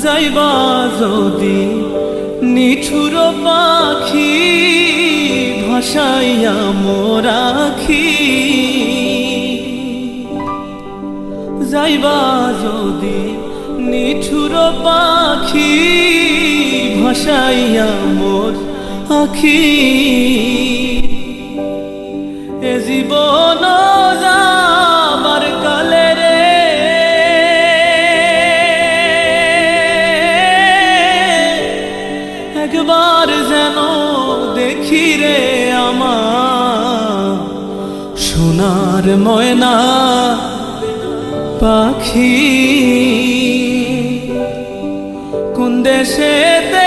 যাইবা যদি নিঠুর পাখি ভাসাইয়া মোর আখি, যাইবা যদি নিঠুর পাখি ভাসাইয়া মোর আখি, এ জীবন যাবার কালে রে একবার যেন দেখি রে আমার সোনার ময়না পাখি, কোন দেশেতে